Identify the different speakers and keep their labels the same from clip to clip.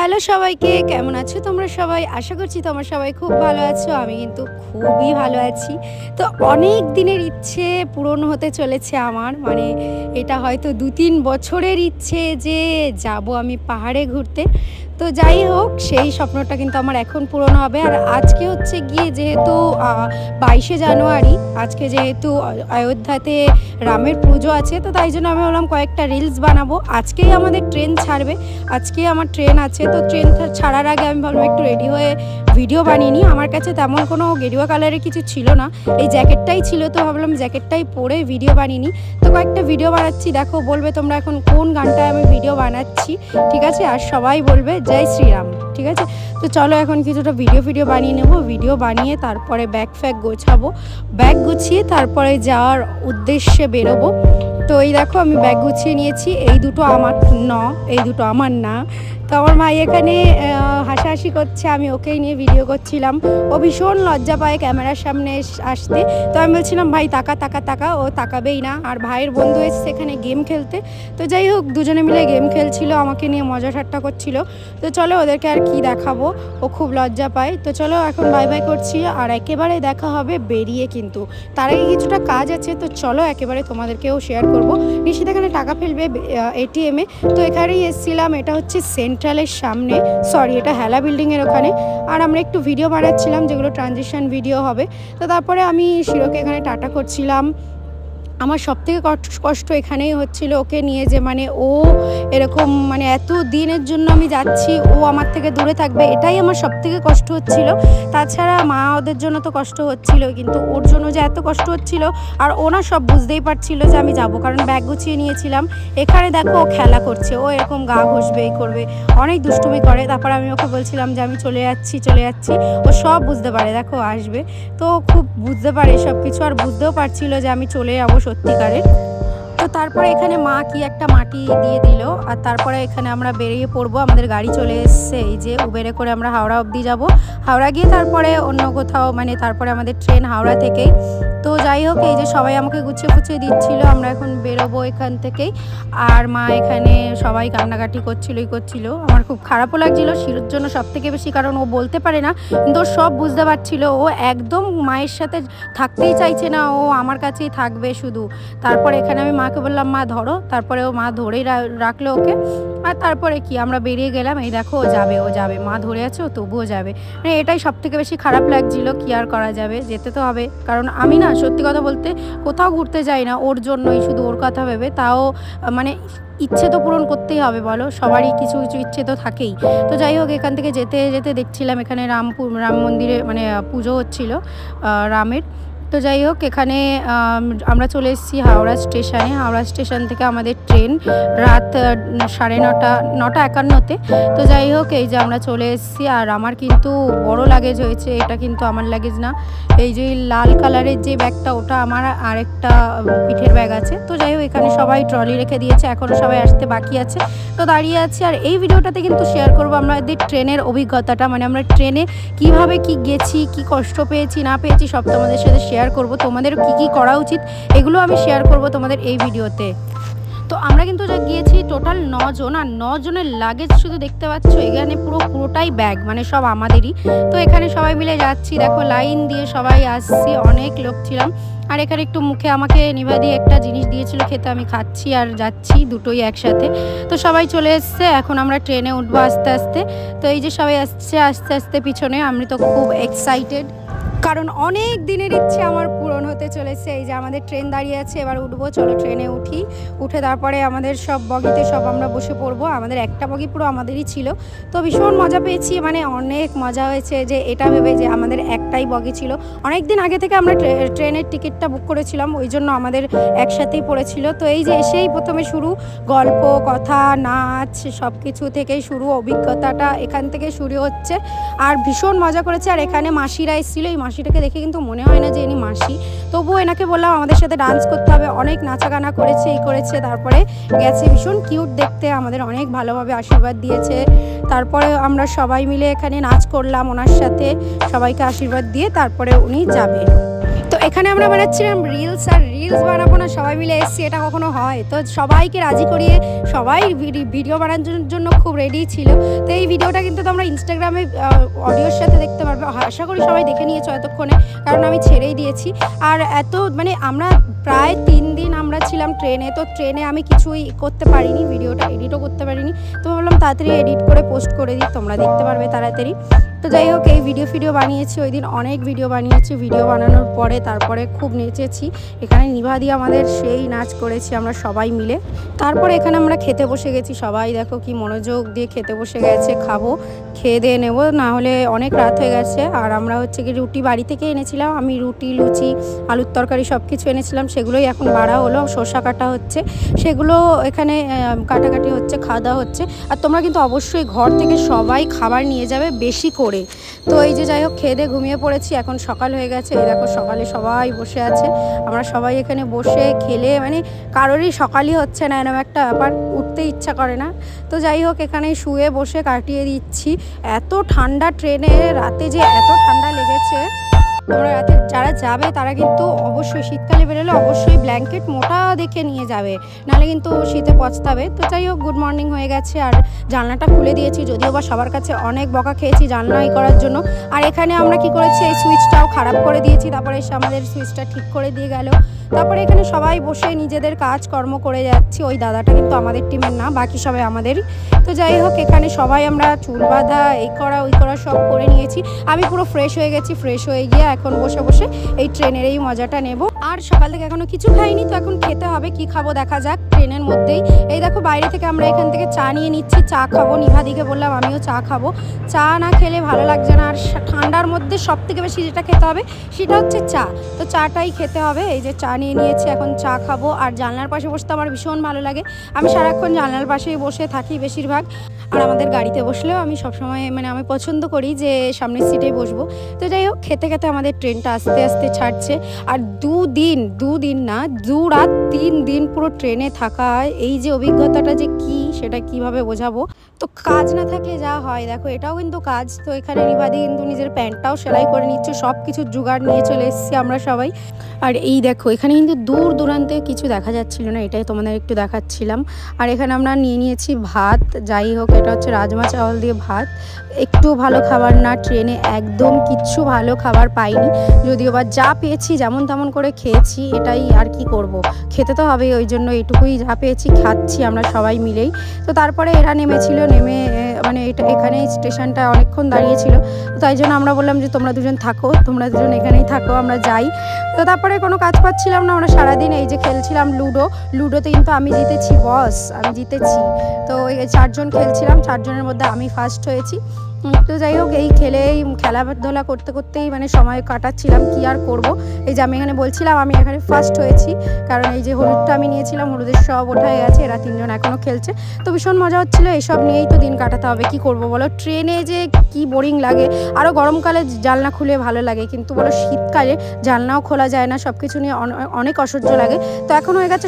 Speaker 1: Hello সবাইকে, কেমন আছো তোমরা সবাই? আশা করছি তোমরা সবাই খুব ভালো আছো। আমি কিন্তু খুবই ভালো আছি। তো অনেক দিনের ইচ্ছে পূরণ হতে চলেছে আমার, মানে এটা হয়তো 2-3 বছরের ইচ্ছে যে যাব আমি পাহাড়ে ঘুরতে। তো যাই হোক, সেই স্বপ্নটা কিন্তু আমার এখন পূরণ হবে। আর আজকে হচ্ছে গিয়ে যেহেতু 22শে জানুয়ারি, আজকে যেহেতু অযোধ্যাতে রামের পুজো আছে, তো তাই জন্য আমি ভাবলাম কয়েকটা রিলস বানাবো। আজকেই আমাদের ট্রেন ছাড়বে, আজকেই আমার ট্রেন আছে। তো ট্রেন ছাড়ার আগে আমি ভাবলাম একটু রেডি হয়ে ভিডিও বানিয়ে নিই। আমার কাছে তেমন কোনো গেরুয়া কালারের কিছু ছিল না, এই জ্যাকেটটাই ছিল। তো ভাবলাম জ্যাকেটটাই পরে ভিডিও বানিয়ে নিই। তো কয়েকটা ভিডিও বানাচ্ছি, দেখো বলবে তোমরা এখন কোন গানটায় আমি ভিডিও বানাচ্ছি, ঠিক আছে? আর সবাই বলবে জয় শ্রীরাম, ঠিক আছে? তো চলো এখন কিছুটা ভিডিও বানিয়ে নেব। ভিডিও বানিয়ে তারপরে ব্যাগ ফ্যাগ গোছাবো, ব্যাগ গুছিয়ে তারপরে যাওয়ার উদ্দেশ্যে বেরোবো। তো এই দেখো আমি ব্যাগ গুছিয়ে নিয়েছি। এই দুটো আমার এই দুটো আমার না। তো আমার ভাই এখানে হাসাহাসি করছে, আমি ওকেই নিয়ে ভিডিও করছিলাম। ও ভীষণ লজ্জা পায় ক্যামেরার সামনে আসতে। তো আমি বলছিলাম ভাই তাকা, ও তাকাবেই না। আর ভাইয়ের বন্ধু এসছে এখানে গেম খেলতে। তো যাই হোক, দুজনে মিলে গেম খেলছিল, আমাকে নিয়ে মজা ঠাট্টা করছিল। তো চলো ওদেরকে আর কি দেখাবো, ও খুব লজ্জা পায়। তো চলো এখন বাই করছি, আর একেবারে দেখা হবে বেরিয়ে। কিন্তু তার আগে কিছুটা কাজ আছে, তো চলো একেবারে তোমাদেরকেও শেয়ার করবো। নিশ্চিত এখানে টাকা ফেলবে এটিএমে। তো এখানেই এসেছিলাম, এটা হচ্ছে সেন্ট্রালের সামনে, সরি এটা হেলা বিল্ডিংয়ের ওখানে। আর আমরা একটু ভিডিও বানাচ্ছিলাম, যেগুলো ট্রানজিশন ভিডিও হবে। তো তারপরে আমি শিরোকে এখানে টাটা করছিলাম। আমার সবথেকে কষ্ট এখানেই হচ্ছিল ওকে নিয়ে, যে মানে ও এরকম মানে এত দিনের জন্য আমি যাচ্ছি, ও আমার থেকে দূরে থাকবে, এটাই আমার সবথেকে কষ্ট হচ্ছিল। তাছাড়া মা ওদের জন্য তো কষ্ট হচ্ছিল, কিন্তু ওর জন্য যে এত কষ্ট হচ্ছিল। আর ওনা সব বুঝতেই পারছিল যে আমি যাব, কারণ ব্যাগ গুছিয়ে নিয়েছিলাম। এখানে দেখো ও খেলা করছে, ও এরকম গা ঘষবে, এই করবে, অনেক দুষ্টুমি করে। তারপর আমি ওকে বলছিলাম যে আমি চলে যাচ্ছি। ও সব বুঝতে পারে, দেখো আসবে, তো খুব বুঝতে পারে সব কিছু। আর বুঝতেও পারছিল যে আমি চলে যাবো সত্যিকারের। তো তারপরে এখানে মা কি একটা মাটি দিয়ে দিল। আর তারপরে এখানে আমরা বেরিয়ে পড়বো, আমাদের গাড়ি চলে এসছে। এই যে উবেরে করে আমরা হাওড়া অবধি যাব, হাওড়া গিয়ে তারপরে অন্য কোথাও, মানে তারপরে আমাদের ট্রেন হাওড়া থেকেই। তো যাই হোক, এই যে সবাই আমাকে গুছিয়ে দিচ্ছিল, আমরা এখন বেরোবো এখান থেকেই। আর মা এখানে সবাই কান্নাকাটি করছিল। আমার খুব খারাপও লাগছিল শিরুর জন্য সব থেকে বেশি, কারণ ও বলতে পারে না, কিন্তু ও সব বুঝতে পারছিল। ও একদম মায়ের সাথে থাকতেই চাইছে না, ও আমার কাছেই থাকবে শুধু। তারপরে এখানে আমি মাকে বললাম মা ধরো, তারপরে ও মা ধরেই রাখলো ওকে। আর তারপরে কি আমরা বেরিয়ে গেলাম। এই দেখো ও যাবে, মা ধরে আছে, ও তবুও যাবে। মানে এটাই সব থেকে বেশি খারাপ লাগছিল। কি আর করা যাবে, যেতে তো হবে। কারণ আমি না সত্যি কথা বলতে কোথাও ঘুরতে যাই না ওর জন্যই, শুধু ওর কথা ভেবে। তাও মানে ইচ্ছে তো পূরণ করতেই হবে বলো, সবারই কিছু ইচ্ছে তো থাকেই। তো যাই হোক, এখান থেকে যেতে দেখছিলাম এখানে রাম মন্দিরে মানে পুজো হচ্ছিল রামের। তো যাই হোক, এখানে আমরা চলে এসেছি হাওড়া স্টেশনে। হাওড়া স্টেশন থেকে আমাদের ট্রেন রাত 9:51-তে। তো যাই হোক, এই যে আমরা চলে এসেছি। আর আমার কিন্তু বড় লাগেজ হয়েছে, এটা কিন্তু আমার লাগেজ না। এই যে লাল কালারের যে ব্যাগটা, ওটা আমার আরেকটা পিঠের ব্যাগ আছে। তো যাই হোক, এখানে সবাই ট্রলি রেখে দিয়েছে, এখনও সবাই আসতে বাকি আছে। তো দাঁড়িয়ে আছি। আর এই ভিডিওটাতে কিন্তু শেয়ার করবো আমাদের ট্রেনের অভিজ্ঞতাটা, মানে আমরা ট্রেনে কিভাবে কি গেছি, কি কষ্ট পেয়েছি না পেয়েছি, সব তোমাদের সাথে শেয়ার করব। তোমাদের কি করা উচিত এগুলো আমি শেয়ার করব তোমাদের এই ভিডিওতে। তো আমরা কিন্তু যা গিয়েছি টোটাল 9 জন, আর 9 জনের লাগেজ শুধু দেখতে পাচ্ছ এখানে পুরোটাই ব্যাগ, মানে সব আমাদেরই। তো এখানে সবাই মিলে যাচ্ছি, দেখো লাইন দিয়ে সবাই আসছি, অনেক লোক ছিলাম। আর এখানে একটু মুখে আমাকে নিভা দিয়ে একটা জিনিস দিয়েছিল খেতে, আমি খাচ্ছি আর যাচ্ছি, দুটোই একসাথে। তো সবাই চলে এসছে, এখন আমরা ট্রেনে উঠবো আস্তে আস্তে। তো এই যে সবাই আসছে আস্তে আস্তে পিছনে, আমি তো খুব এক্সাইটেড, কারণ অনেক দিনের ইচ্ছে আমার পূরণ হতে চলেছে। এই যে আমাদের ট্রেন দাঁড়িয়ে আছে, এবার উঠবো, চলো ট্রেনে উঠে তারপরে আমাদের সব বগিতে সব আমরা বসে পড়বো। আমাদের একটা বগি পুরো আমাদেরই ছিল। তো ভীষণ মজা পেয়েছি, মানে অনেক মজা হয়েছে যে এটা ভেবে যে আমাদের একটাই বগি ছিল। অনেক দিন আগে থেকে আমরা ট্রেনের টিকিটটা বুক করেছিলাম, ওই জন্য আমাদের একসাথেই পড়েছিল। তো এই যে এসেই প্রথমে শুরু গল্প কথা নাচ সব কিছু থেকেই শুরু, অভিজ্ঞতাটা এখান থেকে শুরু হচ্ছে। আর ভীষণ মজা করেছে। আর এখানে মাসিরা এসেছিলো, এই মাসিটাকে দেখে কিন্তু মনে হয় না যে ইনি মাসি, তবুও এনাকে বললাম আমাদের সাথে ডান্স করতে হবে। অনেক নাচা গানা করেছে, এই করেছে, তারপরে গেছে। ভীষণ কিউট দেখতে, আমাদের অনেক ভালোভাবে আশীর্বাদ দিয়েছে। তারপরে আমরা সবাই মিলে এখানে নাচ করলাম ওনার সাথে, সবাইকে আশীর্বাদ দিয়ে তারপরে উনি যাবে। তো এখানে আমরা বানাচ্ছিলাম রিলস, আর রিলস বানাবো না সবাই মিলে এসছি, এটা কখনো হয়? তো সবাইকে রাজি করিয়ে সবাই ভিডিও বানানোর জন্য খুব রেডি ছিল। তো এই ভিডিওটা কিন্তু তোমরা ইনস্টাগ্রামে অডিওর সাথে দেখতে পারবে, আশা করি সবাই দেখে নিয়েছো এতক্ষণে, কারণ আমি ছেড়েই দিয়েছি। আর এত মানে আমরা প্রায় 3 দিন আমরা ছিলাম ট্রেনে, তো ট্রেনে আমি কিছুই করতে পারিনি, ভিডিওটা এডিটও করতে পারিনি। তো ভাবলাম তাড়াতাড়ি এডিট করে পোস্ট করে দিই, তোমরা দেখতে পারবে তাড়াতাড়ি। তো যাই হোক, এই ভিডিও বানিয়েছি, ওই দিন অনেক ভিডিও বানিয়েছি। ভিডিও বানানোর পরে তারপরে খুব নেচেছি, এখানে নিভা দিয়ে আমাদের সেই নাচ করেছি আমরা সবাই মিলে। তারপরে এখানে আমরা খেতে বসে গেছি, সবাই দেখো কি মনোযোগ দিয়ে খেতে বসে গেছে। খাবো, খেয়ে দিয়ে নেবো, না হলে অনেক রাত হয়ে গেছে। আর আমরা হচ্ছে কি রুটি বাড়ি থেকে এনেছিলাম, আমি রুটি, লুচি, আলুর তরকারি সব কিছু এনেছিলাম, সেগুলোই এখন বাড়া হলো, শসা কাটা হচ্ছে, সেগুলো এখানে কাটাকাটি হচ্ছে, খাওয়া দাওয়া হচ্ছে। আর তোমরা কিন্তু অবশ্যই ঘর থেকে সবাই খাবার নিয়ে যাবে বেশি করে। তো এই যে যাই হোক, খেয়ে দিয়ে ঘুমিয়ে পড়েছি, এখন সকাল হয়ে গেছে। এই দেখো সকালে সবাই বসে আছে, আমরা সবাই এখানে বসে খেলে মানে কারোরই সকালই হচ্ছে না, এরকম একটা ব্যাপার, উঠতে ইচ্ছা করে না। তো যাই হোক, এখানে শুয়ে বসে কাটিয়ে দিচ্ছি। এত ঠান্ডা ট্রেনে, রাতে যে এত ঠান্ডা লেগেছে। তোমরা রাতে যারা যাবে তারা কিন্তু অবশ্যই শীতকালে বেরোলে অবশ্যই ব্ল্যাঙ্কেট মোটা দেখে নিয়ে যাবে, নাহলে কিন্তু শীতে পচতাবে। তো যাই হোক, গুড মর্নিং হয়ে গেছে, আর জানলাটা খুলে দিয়েছি, যদিও বা সবার কাছে অনেক বকা খেয়েছি জানলা করার জন্য। আর এখানে আমরা কি করেছি, এই সুইচটাও খারাপ করে দিয়েছি, তারপরে এসে আমাদের সুইচটা ঠিক করে দিয়ে গেল। তারপরে এখানে সবাই বসে নিজেদের কাজকর্ম করে যাচ্ছি। ওই দাদাটা কিন্তু আমাদের টিমের না, বাকি সবাই আমাদেরই। তো যাই হোক, এখানে সবাই আমরা চুল বাঁধা, এই করা ওই করা সব করে নিয়েছি। আমি পুরো ফ্রেশ হয়ে গেছি, ফ্রেশ হয়ে গিয়ে এখন বসে বসে এই ট্রেনের এই মজাটা নেব। আর সকাল থেকে এখনো কিছু খাইনি, তো এখন খেতে হবে, কি খাবো দেখা যাক ট্রেনের মধ্যেই। এই দেখো বাইরে থেকে আমরা এখান থেকে চা নিয়ে নিচ্ছি, চা খাবো। নিভাদিকে বললাম আমিও চা খাবো, চা না খেলে ভালো লাগছে না। আর ঠান্ডার মধ্যে সব থেকে বেশি যেটা খেতে হবে সেটা হচ্ছে চা, তো চাটাই খেতে হবে। এই যে চা নিয়ে নিয়েছি, এখন চা খাবো। আর জানলার পাশে বসতে আমার ভীষণ ভালো লাগে, আমি সারাক্ষণ জানলার পাশেই বসে থাকি বেশিরভাগ। আর আমাদের গাড়িতে বসলেও আমি সবসময় মানে আমি পছন্দ করি যে সামনের সিটেই বসবো। তো যাই হোক, খেতে খেতে আমাদের ট্রেনটা আস্তে আস্তে ছাড়ছে। আর দুদিন না, 2 রাত 3 দিন পুরো ট্রেনে থাকা, এই যে অভিজ্ঞতাটা যে কি, সেটা কিভাবে বোঝাবো। তো কাজ না থাকলে যা হয়, দেখো এটাও কিন্তু কাজ। তো এখানে নিবাদি কিন্তু নিজের প্যান্টটাও সেলাই করে নিচ্ছে, সব কিছু জোগাড় নিয়ে চলে এসেছি আমরা সবাই। আর এই দেখো, এখানে কিন্তু দূর দূরান্তে কিছু দেখা যাচ্ছিল না, এটাই তোমাদের একটু দেখাচ্ছিলাম। আর এখানে আমরা নিয়ে নিয়েছি ভাত, যাই হোক এটা হচ্ছে রাজমা চাওয়াল দিয়ে ভাত, একটু ভালো খাবার না, ট্রেনে একদম কিচ্ছু ভালো খাবার পাইনি, যদিও বা যা পেয়েছি যেমন তেমন করে খেয়েছি, এটাই আর কি করব, খেতে তো হবে, ওই জন্য এইটুকুই যা পেয়েছি খাচ্ছি আমরা সবাই মিলেই। তো তারপরে এরা নেমেছিল, নেমে মানে এখানে স্টেশনটা অনেকক্ষণ দাঁড়িয়েছিল, তো তাই জন্য আমরা বললাম যে তোমরা দুজন থাকো, তোমরা দুজন এখানেই থাকো, আমরা যাই। তো তারপরে কোনো কাজ পাচ্ছিলাম না, আমরা সারাদিন এই যে খেলছিলাম লুডোতে কিন্তু আমি জিতেছি, বস আমি জিতেছি। তো এই 4 জন খেলছিলাম, 4 জনের মধ্যে আমি ফার্স্ট হয়েছি। তো যাই হোক, এই খেলাধুলা করতে করতেই মানে সময় কাটাচ্ছিলাম, কি আর করব। এই যে আমি এখানে বলছিলাম আমি এখানে ফার্স্ট হয়েছি, কারণ এই যে হলুদটা আমি নিয়েছিলাম, হলুদের সব ওঠায় গেছে, এরা 3 জন এখনও খেলছে। তো ভীষণ মজা হচ্ছিলো, এইসব নিয়েই তো দিন কাটাতে হবে, কি করব বলো। ট্রেনে যে কি বোরিং লাগে, আরও গরমকালে জানলা খুলে ভালো লাগে, কিন্তু বলো শীতকালে জানলাও খোলা যায় না, সব কিছু নিয়ে অনেক অসহ্য লাগে। তো এখন হয়ে গেছে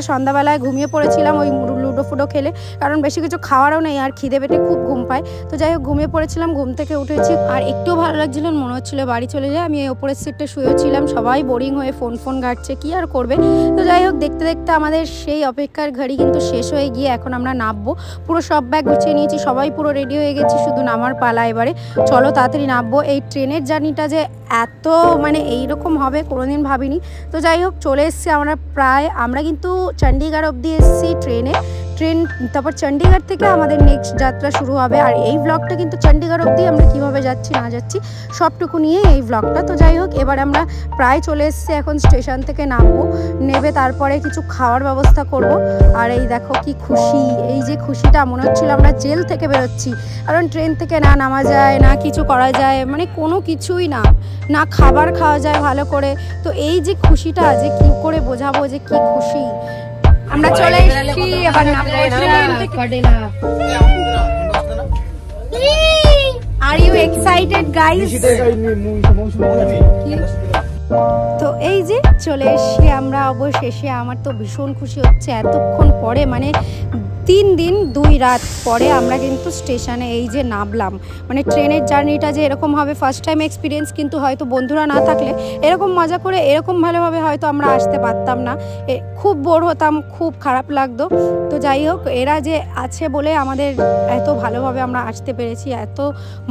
Speaker 1: সন্ধ্যাবেলায় ঘুমিয়ে পড়েছিলাম ওই লুডো ফুডো খেলে, কারণ বেশি কিছু খাওয়ারও নেই, আর খিদে পেটে খুব ঘুম পায়। তো যাই হোক, ঘুমিয়ে পড়েছিলাম, ঘুম থেকে উঠেছি, আর একটু ভালো লাগছিল, মনে হচ্ছিল বাড়ি চলে যায়। আমি এই ওপরের সিটটা শুয়েছিলাম, সবাই বোরিং হয়ে ফোন ঘাটছে, কি আর করবে। তো যাই হোক, দেখতে দেখতে আমাদের সেই অপেক্ষার ঘড়ি কিন্তু শেষ হয়ে গিয়ে এখন আমরা নামবো। পুরো সব ব্যাগ গুছিয়ে নিয়েছি, সবাই পুরো রেডি হয়ে গেছি, শুধু নামার পালা এবারে। চলো তাড়াতাড়ি নামবো। এই ট্রেনের জার্নিটা যে এত মানে এইরকম হবে কোনোদিন ভাবিনি। তো যাই হোক, চলে এসেছি আমরা কিন্তু চণ্ডীগড় অবধি এসেছি ট্রেন, তারপর চণ্ডীগড় থেকে আমাদের নেক্সট যাত্রা শুরু হবে। আর এই ব্লগটা কিন্তু চণ্ডীগড় অবধি আমরা কিভাবে যাচ্ছি না যাচ্ছি সবটুকু নিয়ে এই ব্লগটা। তো যাই হোক, এবার আমরা প্রায় চলে এসেছি, এখন স্টেশন থেকে নেবে তারপরে কিছু খাওয়ার ব্যবস্থা করব। আর এই দেখো কি খুশি, এই যে খুশিটা, মনে হচ্ছিল আমরা জেল থেকে বেরোচ্ছি, কারণ ট্রেন থেকে না নামা যায় না কিছু করা যায়, মানে কোনো কিছুই না খাবার খাওয়া যায় ভালো করে। তো এই যে খুশিটা যে কি করে বোঝাবো যে কি খুশি। আমরা চলে এসেছি, এবার Are you excited guys? তো এই যে চলে এসছি আমরা অবশেষে। আমার তো ভীষণ খুশি হচ্ছে এতক্ষণ পরে, মানে 3 দিন 2 রাত পরে আমরা কিন্তু স্টেশনে এই যে নামলাম। মানে ট্রেনের জার্নিটা যে এরকম হবে ফার্স্ট টাইম এক্সপিরিয়েন্স, কিন্তু হয়তো বন্ধুরা না থাকলে এরকম মজা করে এরকম ভালোভাবে হয়তো আমরা আসতে পারতাম না। খুব বোর হতাম, খুব খারাপ লাগতো। তো যাই হোক, এরা যে আছে বলে আমাদের এত ভালোভাবে আমরা আসতে পেরেছি, এত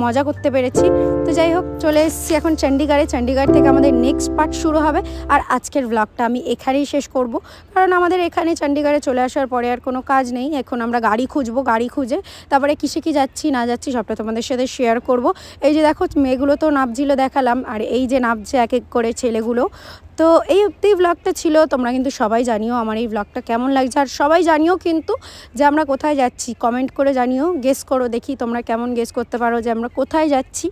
Speaker 1: মজা করতে পেরেছি। তো যাই হোক, চলে এসেছি এখন চণ্ডীগড়ে। চণ্ডীগড় থেকে আমাদের নেক্সট পার্ট শুরু হবে। আর আজকের ব্লগটা আমি এখানেই শেষ করব, কারণ আমাদের এখানে চণ্ডীগড়ে চলে আসার পরে আর কোনো কাজ নেই। এখন আমরা গাড়ি খুঁজবো, গাড়ি খুঁজে তারপরে কিসে কি যাচ্ছি না যাচ্ছি সবটা তোমাদের সাথে শেয়ার করব। এই যে দেখো মেয়েগুলো তো নামছিল দেখালাম, আর এই যে নামছে এক এক করে ছেলেগুলো। তো এই অবধি ব্লগটা ছিল। তোমরা কিন্তু সবাই জানিও আমার এই ব্লগটা কেমন লাগছে, আর সবাই জানিও কিন্তু যে আমরা কোথায় যাচ্ছি। কমেন্ট করে জানিও, গেস করো, দেখি তোমরা কেমন গেস করতে পারো যে আমরা কোথায় যাচ্ছি।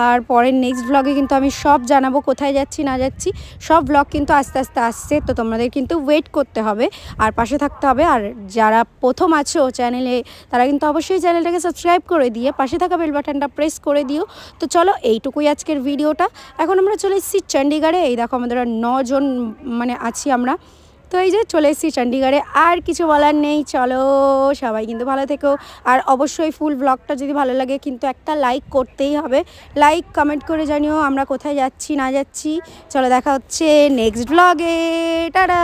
Speaker 1: আর পরের নেক্সট ব্লগে কিন্তু আমি সব জানাবো, কোথায় যাচ্ছি না যাচ্ছি সব ব্লগ কিন্তু আস্তে আস্তে আসছে। তো তোমাদের কিন্তু ওয়েট করতে হবে আর পাশে থাকতে হবে। আর যারা প্রথম আছো চ্যানেলে, তারা কিন্তু অবশ্যই চ্যানেলটাকে সাবস্ক্রাইব করে দিয়ে পাশে থাকা বেল বাটনটা প্রেস করে দিও। তো চলো, এইটুকুই আজকের ভিডিওটা। এখন আমরা চলে এসেছি চণ্ডীগড়ে। এই দেখো আমাদের 9 জন মানে আছি আমরা। তো এই যে চলে এসেছি চণ্ডীগড়ে, আর কিছু বলার নেই। চলো, সবাই কিন্তু ভালো থেকো। আর অবশ্যই ফুল ব্লগটা যদি ভালো লাগে কিন্তু একটা লাইক করতেই হবে। লাইক কমেন্ট করে জানিও আমরা কোথায় যাচ্ছি না যাচ্ছি। চলো, দেখা হচ্ছে নেক্সট ব্লগে। টাটা।